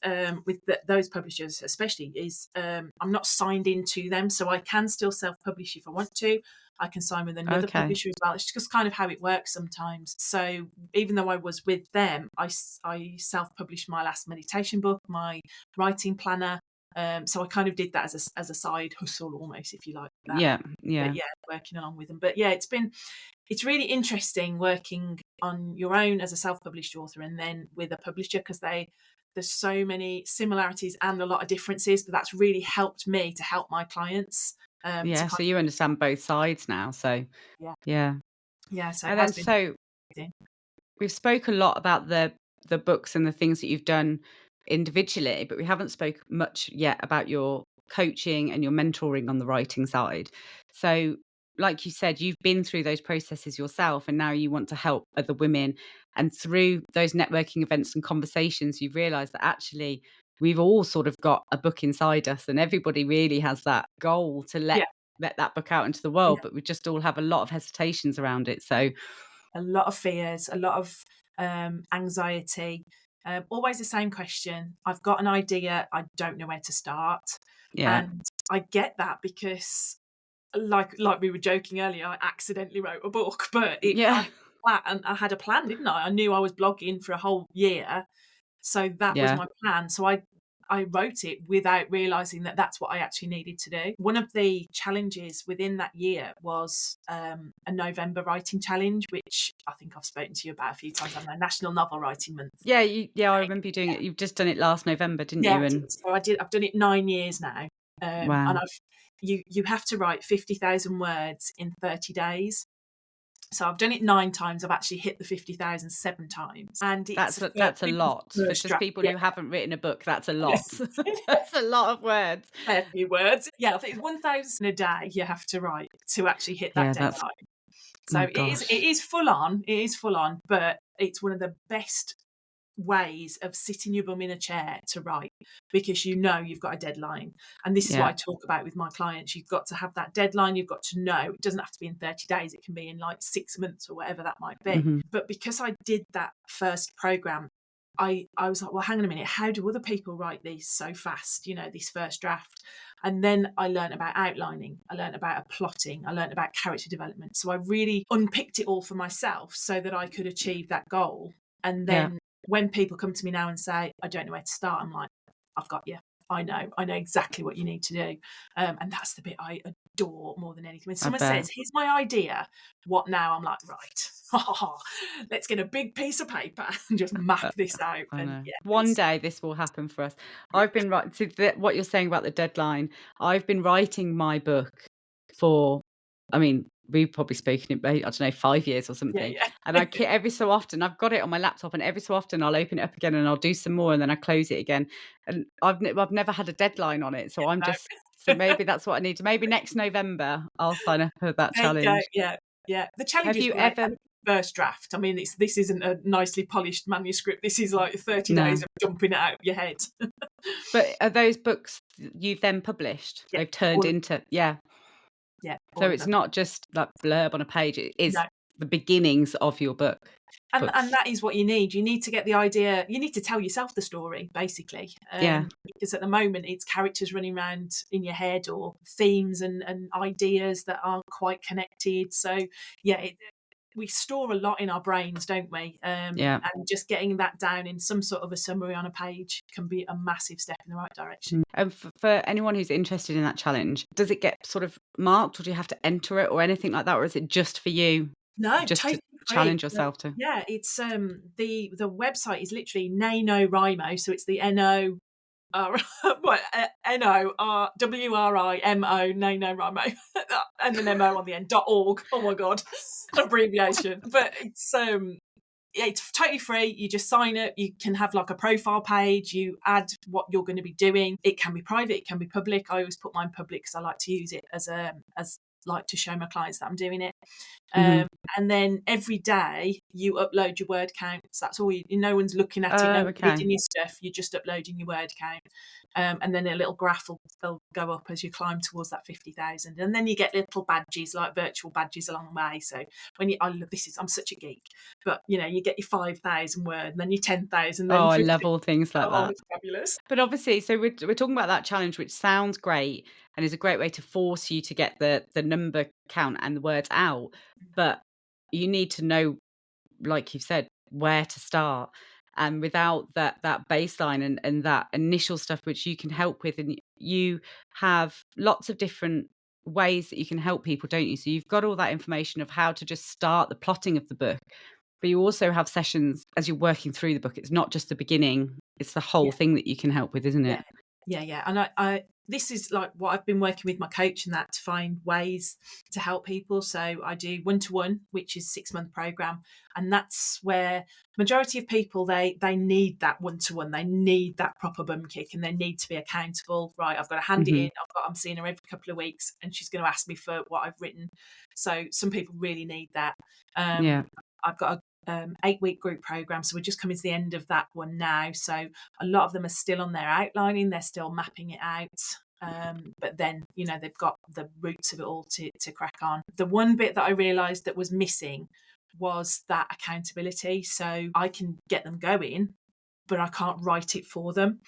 Speaker 2: those publishers, especially, is I'm not signed into them, so I can still self-publish if I want to. I can sign with another publisher as well. It's just kind of how it works sometimes. So even though I was with them, I self-published my last meditation book, my writing planner. So I kind of did that as a side hustle, almost, if you like that.
Speaker 1: Yeah.
Speaker 2: But yeah, working along with them. But yeah, it's really interesting working on your own as a self-published author and then with a publisher, because there's so many similarities and a lot of differences, but that's really helped me to help my clients.
Speaker 1: So you understand both sides now. So yeah.
Speaker 2: So
Speaker 1: and then we've spoke a lot about the books and the things that you've done individually, but we haven't spoke much yet about your coaching and your mentoring on the writing side. So like you said, you've been through those processes yourself, and now you want to help other women. And through those networking events and conversations, you've realized that actually we've all sort of got a book inside us, and everybody really has that goal to let that book out into the world, but we just all have a lot of hesitations around it. So
Speaker 2: a lot of fears, a lot of anxiety, always the same question. I've got an idea, I don't know where to start. And I get that, because like we were joking earlier, I accidentally wrote a book, but I had a plan, didn't I? I knew I was blogging for a whole year, so that was my plan. So I wrote it without realizing that that's what I actually needed to do. One of the challenges within that year was a November writing challenge, which I think I've spoken to you about a few times. I know, National Novel Writing Month.
Speaker 1: I remember you doing it. You've just done it last November, didn't you?
Speaker 2: And so I've done it 9 years now.
Speaker 1: Wow.
Speaker 2: And you have to write 50,000 words in 30 days. So I've done it 9 times. I've actually hit the 50,000 7 times, and
Speaker 1: that's a lot for just people who haven't written a book. That's a lot. That's a lot of words.
Speaker 2: A few words. Yeah, I think it's 1,000 a day you have to write to actually hit that deadline. So it is full on. It is full on, but it's one of the best ways of sitting your bum in a chair to write, because you know you've got a deadline. And this is what I talk about with my clients. You've got to have that deadline. You've got to know it doesn't have to be in 30 days. It can be in like 6 months or whatever that might be. But because I did that first program, I was like, well, hang on a minute, how do other people write these so fast, this first draft? And then I learned about outlining, I learned about plotting, I learned about character development. So I really unpicked it all for myself so that I could achieve that goal. And then when people come to me now and say, I don't know where to start, I'm like, I've got you. I know exactly what you need to do. And that's the bit I adore more than anything. When someone says, here's my idea, what now? I'm like, right, let's get a big piece of paper and just map this out. And
Speaker 1: one day this will happen for us. I've been writing, what you're saying about the deadline, I've been writing my book for, we've probably spoken in, I don't know, 5 years or something. And every so often, I've got it on my laptop, and every so often I'll open it up again and I'll do some more, and then I close it again. And I've never had a deadline on it. So so maybe that's what I need to, maybe next November, I'll sign up for that challenge.
Speaker 2: Yeah. The challenge is great. First draft. This isn't a nicely polished manuscript. This is like 30 days of jumping it out of your head.
Speaker 1: But are those books you've then published? They've turned into, so it's not just like blurb on a page. It is the beginnings of your book.
Speaker 2: And that is what you need. You need to get the idea. You need to tell yourself the story, basically. Because at the moment, it's characters running around in your head, or themes and ideas that aren't quite connected. So, we store a lot in our brains, don't we? And just getting that down in some sort of a summary on a page can be a massive step in the right direction.
Speaker 1: And for anyone who's interested in that challenge, does it get sort of marked, or do you have to enter it or anything like that? Or is it just for you?
Speaker 2: No,
Speaker 1: just
Speaker 2: totally
Speaker 1: to challenge yourself to?
Speaker 2: Yeah, it's the website is literally NaNoWriMo, so it's the NO. NOWRIMO, NaNoWriMo, and then MO on the end, .org. Oh my God, abbreviation. But it's totally free. You just sign up. You can have like a profile page. You add what you're going to be doing. It can be private. It can be public. I always put mine public because I like to use it as like to show my clients that I'm doing it. And then every day you upload your word counts. That's all. No one's looking at it. No one's reading your stuff. You're just uploading your word count. And then a little graph will go up as you climb towards that 50,000. And then you get little badges, like virtual badges along the way. So when I'm such a geek, but you get your 5,000 word, and then your 10,000.
Speaker 1: I love all things like that.
Speaker 2: It's fabulous.
Speaker 1: But obviously, so we're talking about that challenge, which sounds great and is a great way to force you to get the number count and the words out. But you need to know, like you've said, where to start. And without that baseline and that initial stuff, which you can help with, and you have lots of different ways that you can help people, don't you? So you've got all that information of how to just start the plotting of the book, but you also have sessions as you're working through the book. It's not just the beginning, it's the whole thing that you can help with, isn't it?
Speaker 2: Yeah. And I this is like what I've been working with my coach and that, to find ways to help people. So I do 1-to-1, which is 6-month program. And that's where majority of people, they need that 1-to-1. They need that proper bum kick, and they need to be accountable. Right, I've got to hand it in. I'm seeing her every couple of weeks, and she's going to ask me for what I've written. So some people really need that. I've got a 8-week group program, so we're just coming to the end of that one now. So a lot of them are still on their outlining, they're still mapping it out, but then they've got the roots of it all to crack on. The one bit that I realized that was missing was that accountability. So I can get them going, but I can't write it for them.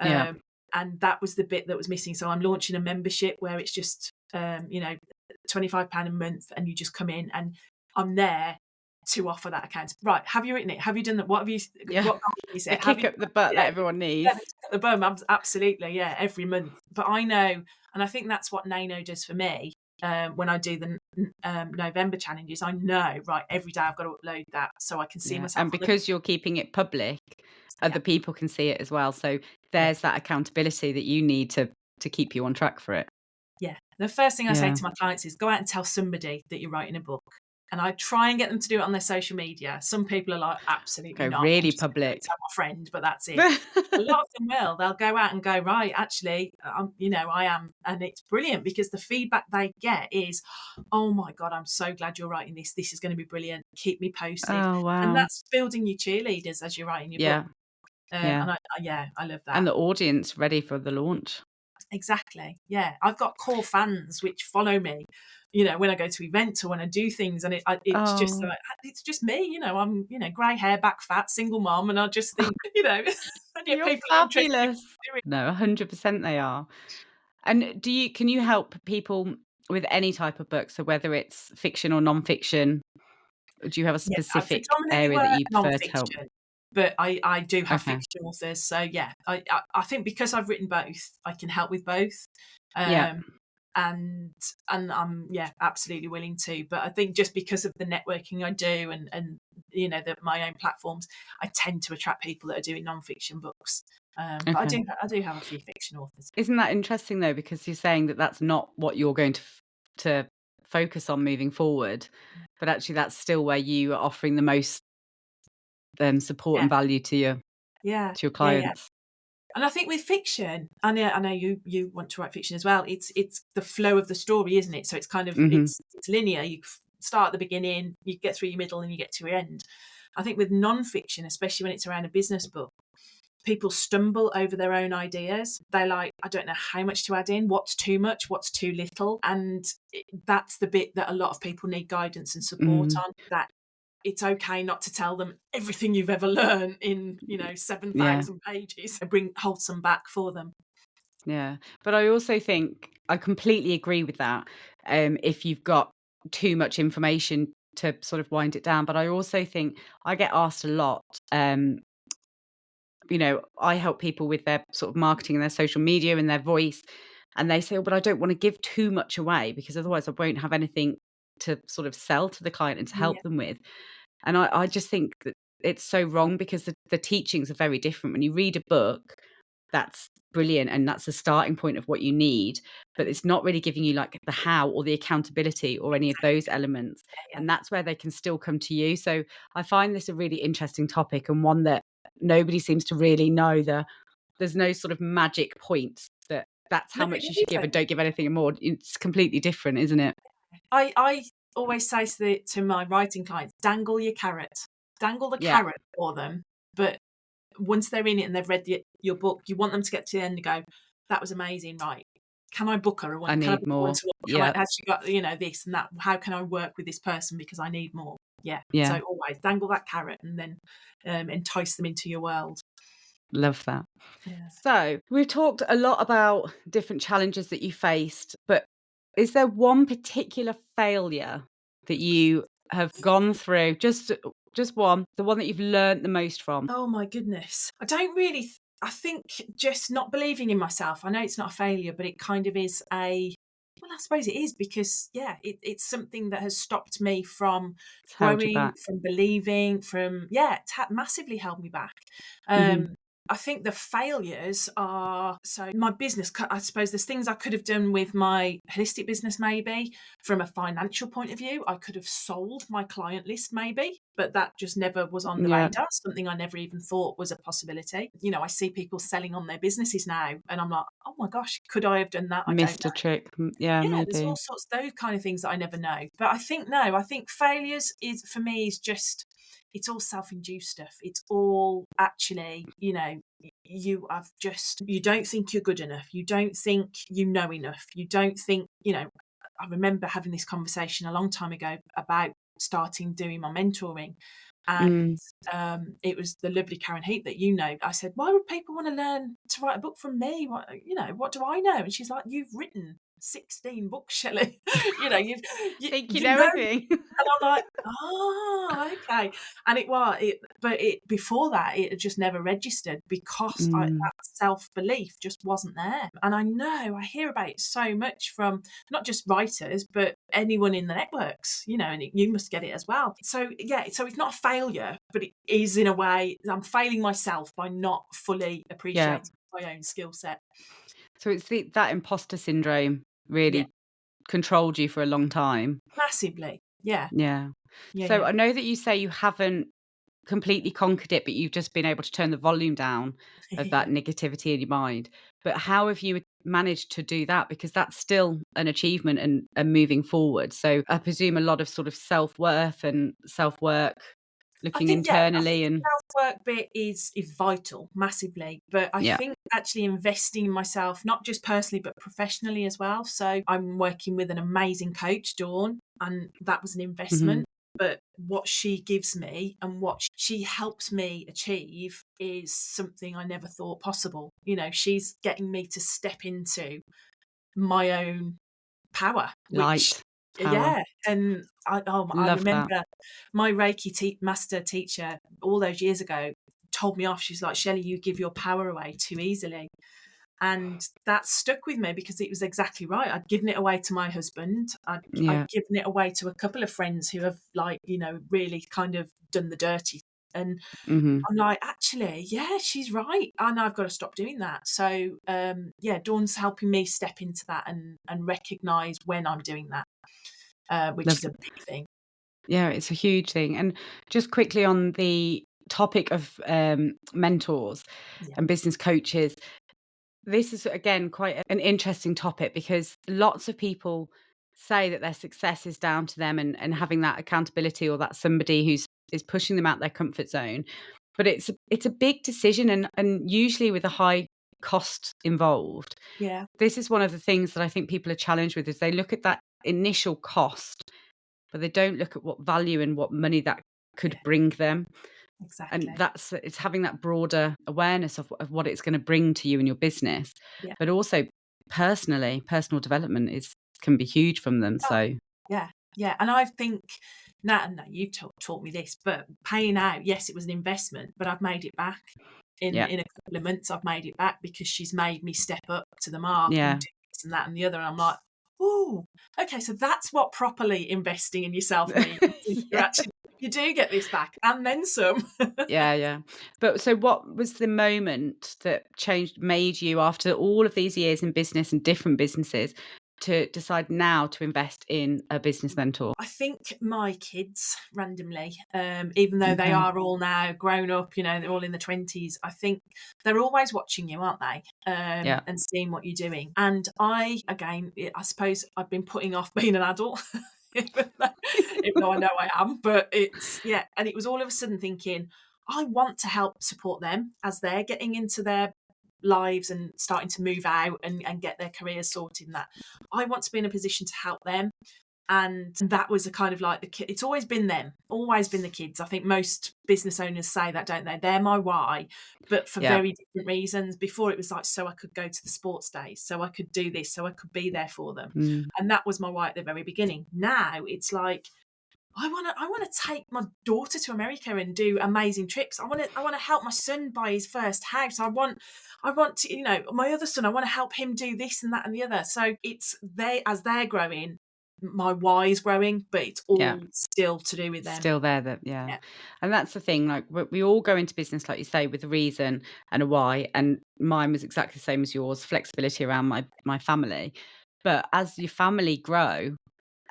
Speaker 2: And that was the bit that was missing. So I'm launching a membership where it's just £25 a month, and you just come in, and I'm there to offer that account. Right, have you written it? Have you done that? What have you? What is it?
Speaker 1: The kick up the butt that everyone needs.
Speaker 2: The bum, absolutely, every month. But I know, and I think that's what Nano does for me. When I do the November challenges, I know, right, every day I've got to upload that so I can see myself.
Speaker 1: And because you're keeping it public, other people can see it as well. So there's that accountability that you need to keep you on track for it.
Speaker 2: Yeah. The first thing I say to my clients is go out and tell somebody that you're writing a book. And I try and get them to do it on their social media. Some people are like, absolutely not.
Speaker 1: Really public.
Speaker 2: Tell my friend, but that's it. A lot of them will. They'll go out and go, right, actually, I am. And it's brilliant, because the feedback they get is, oh my God, I'm so glad you're writing this. This is going to be brilliant. Keep me posted.
Speaker 1: Oh, wow.
Speaker 2: And that's building your cheerleaders as you're writing your book. And I love that.
Speaker 1: And the audience ready for the launch.
Speaker 2: Exactly. Yeah. I've got core fans which follow me, when I go to events or when I do things, and it's just
Speaker 1: Oh,
Speaker 2: like, it's just me, I'm, grey hair, back fat, single mom, and I just think, and yet
Speaker 1: you're
Speaker 2: people are interested in
Speaker 1: fabulous.
Speaker 2: what I'm doing.
Speaker 1: No, 100% they are. And can you help people with any type of book? So whether it's fiction or non-fiction, do you have a
Speaker 2: Yeah, I
Speaker 1: specific
Speaker 2: predominantly
Speaker 1: area that
Speaker 2: work
Speaker 1: you prefer to help?
Speaker 2: non-fiction, but I do have
Speaker 1: Okay.
Speaker 2: fiction authors, so yeah, I think because I've written both, I can help with both.
Speaker 1: Yeah.
Speaker 2: Um, and I'm, yeah, absolutely willing to. But I think just because of the networking I do, and my own platforms, I tend to attract people that are doing non-fiction books. But
Speaker 1: Okay.
Speaker 2: I do have a few fiction authors.
Speaker 1: Isn't that interesting though? Because you're saying that that's not what you're going to focus on moving forward, but actually that's still where you are offering the most support
Speaker 2: Yeah,
Speaker 1: and value to your
Speaker 2: yeah, yeah, yeah.
Speaker 1: clients.
Speaker 2: And I think with fiction, I know you want to write fiction as well. It's the flow of the story, isn't it? So it's kind of
Speaker 1: Mhm.
Speaker 2: it's linear. You start at the beginning, you get through your middle, and you get to your end. I think with non-fiction, especially when it's around a business book, people stumble over their own ideas. They're like, I don't know how much to add in, what's too much, what's too little. And that's the bit that a lot of people need guidance and support
Speaker 1: Mhm.
Speaker 2: on, that it's okay not to tell them everything you've ever learned in,
Speaker 1: Yeah.
Speaker 2: 7,000 pages. Hold some back for them.
Speaker 1: Yeah. But I also think I completely agree with that. If you've got too much information to sort of wind it down. But I also think I get asked a lot, I help people with their sort of marketing and their social media and their voice. And they say, oh, but I don't want to give too much away because otherwise I won't have anything to sort of sell to the client and to
Speaker 2: Yeah,
Speaker 1: help them with. And I just think that it's so wrong because the teachings are very different. When you read a book, that's brilliant and that's the starting point of what you need, but it's not really giving you like the how or the accountability or any of those elements.
Speaker 2: yeah,
Speaker 1: And that's where they can still come to you. So I find this a really interesting topic and one that nobody seems to really know. There's no sort of magic point that's
Speaker 2: no,
Speaker 1: how much you
Speaker 2: there
Speaker 1: should give
Speaker 2: isn't.
Speaker 1: and don't give anything more. It's completely different, isn't it?
Speaker 2: I always say to my writing clients, dangle your carrot, dangle the
Speaker 1: Yeah,
Speaker 2: carrot for them. But once they're in it and they've read your book, you want them to get to the end and go, that was amazing, right? Can I book her?
Speaker 1: I
Speaker 2: Can I
Speaker 1: need
Speaker 2: book her one
Speaker 1: more.
Speaker 2: to one?
Speaker 1: Yeah,
Speaker 2: Has she got, this and that? How can I work with this person because I need more? Yeah.
Speaker 1: yeah.
Speaker 2: So always dangle that carrot and then entice them into your world.
Speaker 1: Love that.
Speaker 2: Yeah.
Speaker 1: So, we've talked a lot about different challenges that you faced, but is there one particular failure that you have gone through? Just one, the one that you've learnt the most from?
Speaker 2: Oh my goodness. I don't really, I think just not believing in myself. I know it's not a failure, but it kind of is well, I suppose it is because, yeah, it's something that has stopped me from
Speaker 1: It's held you
Speaker 2: growing,
Speaker 1: back.
Speaker 2: from believing, it's massively held me back.
Speaker 1: Mhm.
Speaker 2: I think the failures are, so my business, I suppose there's things I could have done with my holistic business, maybe from a financial point of view. I could have sold my client list, maybe, but that just never was on the
Speaker 1: Yeah,
Speaker 2: radar, something I never even thought was a possibility. I see people selling on their businesses now, and I'm like, oh my gosh, could I have done that? I don't
Speaker 1: missed a
Speaker 2: know.
Speaker 1: trick. Yeah,
Speaker 2: Yeah, there's all
Speaker 1: maybe.
Speaker 2: sorts of those kind of things that I never know. But I think, no, I think failures is, for me, is just, it's all self-induced stuff. It's all actually, you don't think you're good enough. You don't think you know enough. You don't think, I remember having this conversation a long time ago about starting doing my mentoring. And
Speaker 1: Mm.
Speaker 2: it was the lovely Karen Heap that you know. I said, why would people want to learn to write a book from me? What do I know? And she's like, you've written 16 books, Shelley.
Speaker 1: Think you
Speaker 2: You
Speaker 1: know
Speaker 2: know.
Speaker 1: everything.
Speaker 2: And I'm like, oh, okay. And but before that, it had just never registered because
Speaker 1: Mm.
Speaker 2: that self belief just wasn't there. And I know I hear about it so much from not just writers, but anyone in the networks, and you must get it as well. So, yeah, so it's not a failure, but it is in a way, I'm failing myself by not fully
Speaker 1: Yeah.
Speaker 2: appreciating my own skill set.
Speaker 1: So it's that imposter syndrome
Speaker 2: Yeah,
Speaker 1: really controlled you for a long time.
Speaker 2: massively. Yeah,
Speaker 1: Yeah.
Speaker 2: yeah,
Speaker 1: So
Speaker 2: yeah.
Speaker 1: I know that you say you haven't completely conquered it, but you've just been able to turn the volume down of that negativity in your mind. But how have you managed to do that? Because that's still an achievement and moving forward. So I presume a lot of sort of self-worth and self-work looking internally
Speaker 2: I think
Speaker 1: and
Speaker 2: the self-work bit is vital, massively. But I think actually investing in myself, not just personally, but professionally as well. So I'm working with an amazing coach, Dawn, and that was an investment. But what she gives me and what she helps me achieve is something I never thought possible. You know, she's getting me to step into my own power, which,
Speaker 1: light power.
Speaker 2: and I
Speaker 1: Love that.
Speaker 2: remember my Reiki master teacher all those years ago told me off. She's like, Shelley, you give your power away too easily. And that stuck with me because it was exactly right. I'd given it away to my husband. I'd given it away to a couple of friends who have, like, you know, really kind of done the dirty. And I'm like, actually, yeah, she's right. And I've got to stop doing that. So, Dawn's helping me step into that and recognise when I'm doing that, which is a big thing.
Speaker 1: Yeah, it's a huge thing. And just quickly on the topic of mentors and business coaches, this is, again, quite an interesting topic because lots of people say that their success is down to them and having that accountability or that somebody is pushing them out their comfort zone. But it's a big decision and usually with a high cost involved.
Speaker 2: Yeah.
Speaker 1: This is one of the things that I think people are challenged with is they look at that initial cost, but they don't look at what value and what money that could bring them.
Speaker 2: Exactly.
Speaker 1: And it's having that broader awareness of what it's going to bring to you and your business, but also personal development can be huge from them. So
Speaker 2: yeah, and I think now you taught me this, but paying out, yes, it was an investment, but I've made it back in a couple of months. I've made it back because she's made me step up to the mark and do this and that and the other. And I'm like, oh, okay, so that's what properly investing in yourself means. You do get this back and then some.
Speaker 1: Yeah. But so what was the moment that made you, after all of these years in business and different businesses, to decide now to invest in a business mentor?
Speaker 2: I think my kids, randomly, even though they are all now grown up, you know, they're all in the 20s, I think they're always watching you, aren't they? And seeing what you're doing. And I suppose I've been putting off being an adult. Even though I know I am, but and it was all of a sudden thinking, I want to help support them as they're getting into their lives and starting to move out and get their careers sorted and that. I want to be in a position to help them. And that was a kind of like it's always been them, always been the kids. I think most business owners say that, don't they? They're my why, but for very different reasons. Before it was like, so I could go to the sports days, so I could do this, so I could be there for them. And that was my why at the very beginning. Now it's like, I want to take my daughter to America and do amazing trips. I want to help my son buy his first house. I want to, you know, my other son, I want to help him do this and that and the other. So it's as they're growing, my why is growing, but it's all still to do with them.
Speaker 1: Still there, and that's the thing. Like we all go into business, like you say, with a reason and a why. And mine was exactly the same as yours: flexibility around my family. But as your family grow,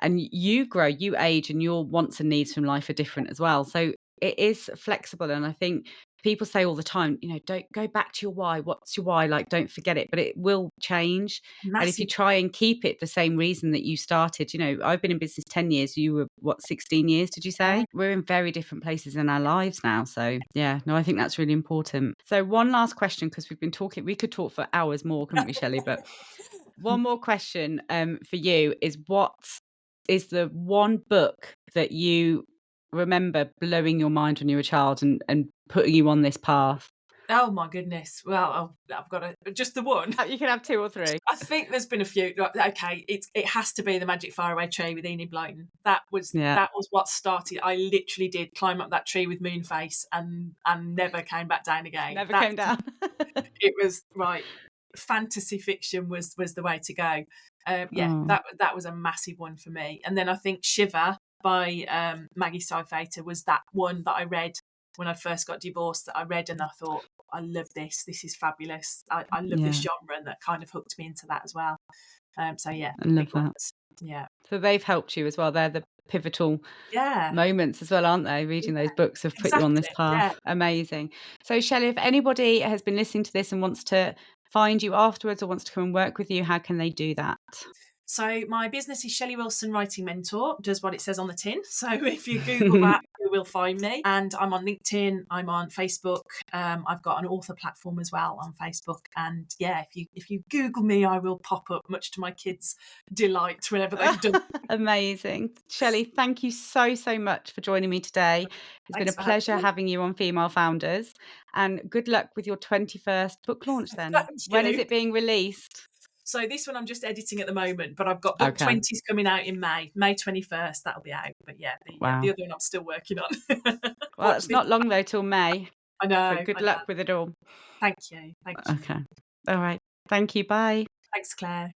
Speaker 1: and you grow, you age, and your wants and needs from life are different as well. So it is flexible, and I think people say all the time, you know, don't go back to your why. What's your why? Like, don't forget it, but it will change. And if you try and keep it the same reason that you started, you know, I've been in business 10 years. You were, 16 years, did you say? We're in very different places in our lives now. So yeah, no, I think that's really important. So one last question, because we've been talking, we could talk for hours more, couldn't we, Shelley? But one more question for you is, what is the one book that you remember blowing your mind when you were a child and putting you on this path?
Speaker 2: Oh my goodness. Well, I've got just the one.
Speaker 1: You can have 2 or 3.
Speaker 2: I think there's been a few. Okay, it has to be The Magic Faraway Tree with Enid Blyton. That was what started. I literally did climb up that tree with Moonface and never came back down again.
Speaker 1: Never came down.
Speaker 2: It was right. Fantasy fiction was the way to go. That was a massive one for me. And then I think Shiver by Maggie Seifeiter was that one that I read when I first got divorced, that I read and I thought, I love this. This is fabulous. I love this genre, and that kind of hooked me into that as well. I love that. Yeah.
Speaker 1: So they've helped you as well. They're the pivotal moments as well, aren't they? Reading those books have put you on this path. Amazing. So Shelley, if anybody has been listening to this and wants to find you afterwards or wants to come and work with you, how can they do that?
Speaker 2: So my business is Shelley Wilson Writing Mentor, does what it says on the tin. So if you Google that, will find me. And I'm on LinkedIn, I'm on Facebook. I've got an author platform as well on Facebook. And yeah, if you Google me, I will pop up, much to my kids' delight whenever they've done.
Speaker 1: Amazing. Shelley, thank you so much for joining me today. It's been a pleasure having you on Female Founders, and good luck with your 21st book launch then. When is it being released?
Speaker 2: So this one I'm just editing at the moment, but I've got book 20s coming out in May 21st, that'll be out. But yeah, the other one I'm still working on.
Speaker 1: Well, it's not long though till May.
Speaker 2: I know.
Speaker 1: So good luck with it all.
Speaker 2: Thank you.
Speaker 1: Okay. All right. Thank you. Bye.
Speaker 2: Thanks, Claire.